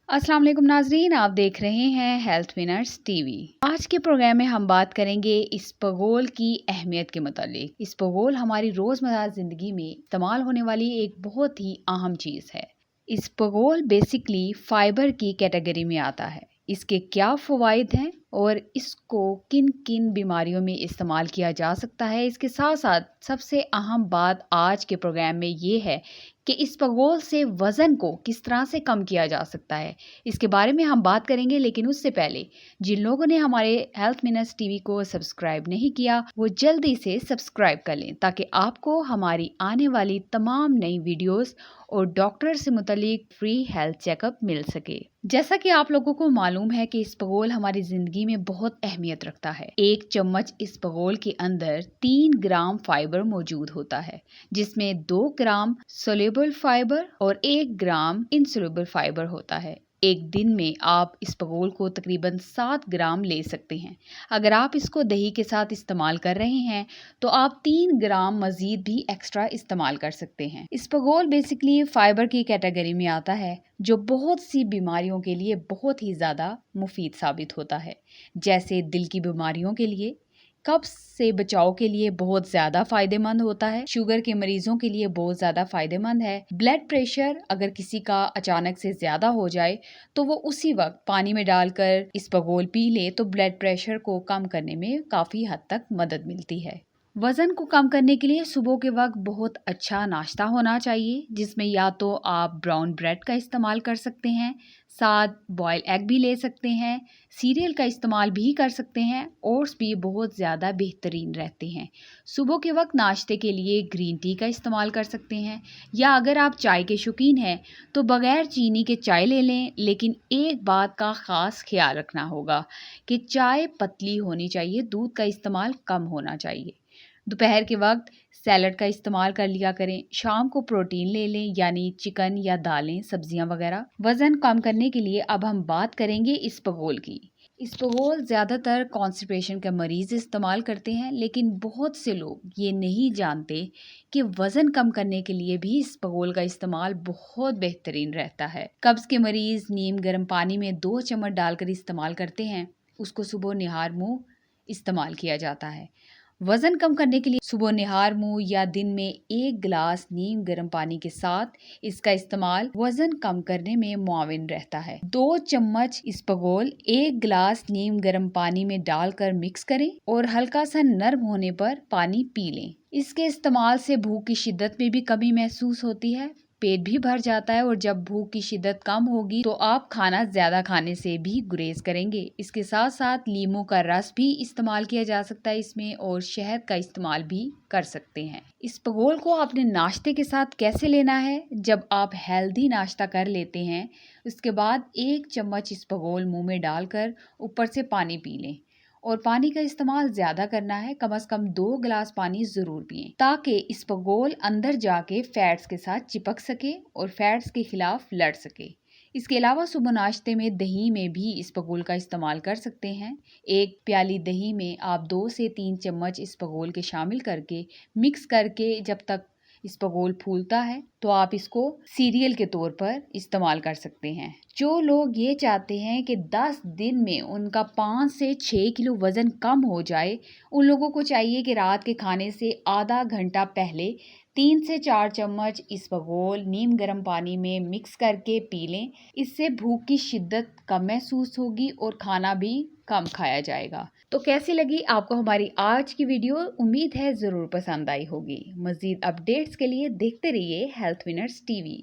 अस्सलाम वालेकुम नाजरीन, आप देख रहे हैं हेल्थ विनर्स टीवी। आज के प्रोग्राम में हम बात करेंगे इसबगोल की अहमियत के मुतालिक। इसबगोल हमारी रोज़मर्रा ज़िंदगी में इस्तेमाल होने वाली एक बहुत ही अहम चीज़ है। इसबगोल बेसिकली फाइबर की कैटेगरी में आता है। इसके क्या फ़वाइद हैं और इसको किन किन बीमारियों में इस्तेमाल किया जा सकता है, इसके साथ साथ सबसे अहम बात आज के प्रोग्राम में ये है कि इसबगोल से वज़न को किस तरह से कम किया जा सकता है, इसके बारे में हम बात करेंगे। लेकिन उससे पहले जिन लोगों ने हमारे हेल्थ विनर्स टीवी को सब्सक्राइब नहीं किया वो जल्दी से सब्सक्राइब कर लें, ताकि आपको हमारी आने वाली तमाम नई वीडियोस और डॉक्टर से मुतलिक फ्री हेल्थ चेकअप मिल सके। जैसा कि आप लोगों को मालूम है कि इसबगोल हमारी ज़िंदगी में बहुत अहमियत रखता है। एक चम्मच इसबगोल के अंदर 3 ग्राम फाइबर मौजूद होता है, जिसमें 2 ग्राम सोल्यूबल फाइबर और 1 ग्राम इनसोल्यूबल फाइबर होता है। एक दिन में आप इसबगोल को तकरीबन 7 ग्राम ले सकते हैं। अगर आप इसको दही के साथ इस्तेमाल कर रहे हैं तो आप 3 ग्राम मज़ीद भी एक्स्ट्रा इस्तेमाल कर सकते हैं। इसबगोल बेसिकली फाइबर की कैटेगरी में आता है, जो बहुत सी बीमारियों के लिए बहुत ही ज़्यादा मुफीद साबित होता है, जैसे दिल की बीमारियों के लिए, कब्ज़ से बचाव के लिए बहुत ज़्यादा फ़ायदेमंद होता है, शुगर के मरीज़ों के लिए बहुत ज़्यादा फ़ायदेमंद है। ब्लड प्रेशर अगर किसी का अचानक से ज़्यादा हो जाए तो वो उसी वक्त पानी में डालकर इसबगोल पी ले तो ब्लड प्रेशर को कम करने में काफ़ी हद तक मदद मिलती है। वज़न को कम करने के लिए सुबह के वक्त बहुत अच्छा नाश्ता होना चाहिए, जिसमें या तो आप ब्राउन ब्रेड का इस्तेमाल कर सकते हैं, साथ बॉयल एग भी ले सकते हैं, सीरियल का इस्तेमाल भी कर सकते हैं। ओट्स भी बहुत ज़्यादा बेहतरीन रहते हैं। सुबह के वक्त नाश्ते के लिए ग्रीन टी का इस्तेमाल कर सकते हैं, या अगर आप चाय के शौकीन हैं तो बग़ैर चीनी के चाय ले लें। लेकिन एक बात का ख़ास ख्याल रखना होगा कि चाय पतली होनी चाहिए, दूध का इस्तेमाल कम होना चाहिए। दोपहर के वक्त सैलड का इस्तेमाल कर लिया करें। शाम को प्रोटीन ले लें, यानी चिकन या दालें, सब्जियां वगैरह। वज़न कम करने के लिए अब हम बात करेंगे इसबगोल की। इसबगोल ज़्यादातर कॉन्स्टिपेशन के मरीज़ इस्तेमाल करते हैं, लेकिन बहुत से लोग ये नहीं जानते कि वज़न कम करने के लिए भी इसबगोल का इस्तेमाल बहुत बेहतरीन रहता है। कब्ज़ के मरीज़ नीम गर्म पानी में 2 चम्मच डालकर इस्तेमाल करते हैं। उसको सुबह निहार मुँह इस्तेमाल किया जाता है। वज़न कम करने के लिए सुबह निहार मुँह या दिन में 1 गिलास नीम गर्म पानी के साथ इसका इस्तेमाल वज़न कम करने में मुआविन रहता है। 2 चम्मच इसबगोल 1 गिलास नीम गर्म पानी में डालकर मिक्स करें और हल्का सा नरम होने पर पानी पी लें। इसके इस्तेमाल से भूख की शिद्दत में भी कमी महसूस होती है, पेट भी भर जाता है, और जब भूख की शिद्दत कम होगी तो आप खाना ज़्यादा खाने से भी गुरेज करेंगे। इसके साथ साथ लीमू का रस भी इस्तेमाल किया जा सकता है इसमें, और शहद का इस्तेमाल भी कर सकते हैं। इसबगोल को आपने नाश्ते के साथ कैसे लेना है? जब आप हेल्दी नाश्ता कर लेते हैं उसके बाद 1 चम्मच इसबगोल मुँह में डालकर ऊपर से पानी पी लें, और पानी का इस्तेमाल ज़्यादा करना है, कम से कम 2 गिलास पानी ज़रूर पिएं, ताकि इसबगोल अंदर जाके फैट्स के साथ चिपक सके और फैट्स के खिलाफ लड़ सके। इसके अलावा सुबह नाश्ते में दही में भी इसबगोल का इस्तेमाल कर सकते हैं। 1 प्याली दही में आप 2 से 3 चम्मच इसबगोल के शामिल करके मिक्स करके जब तक इसबगोल फूलता है तो आप इसको सीरियल के तौर पर इस्तेमाल कर सकते हैं। जो लोग ये चाहते हैं कि 10 दिन में उनका 5 से 6 किलो वज़न कम हो जाए, उन लोगों को चाहिए कि रात के खाने से आधा घंटा पहले 3 से 4 चम्मच इसबगोल नीम गर्म पानी में मिक्स करके पी लें। इससे भूख की शिद्दत कम महसूस होगी और खाना भी कम खाया जाएगा। तो कैसी लगी आपको हमारी आज की वीडियो? उम्मीद है ज़रूर पसंद आई होगी। मज़ीद अपडेट्स के लिए देखते रहिए हेल्थ विनर्स टीवी।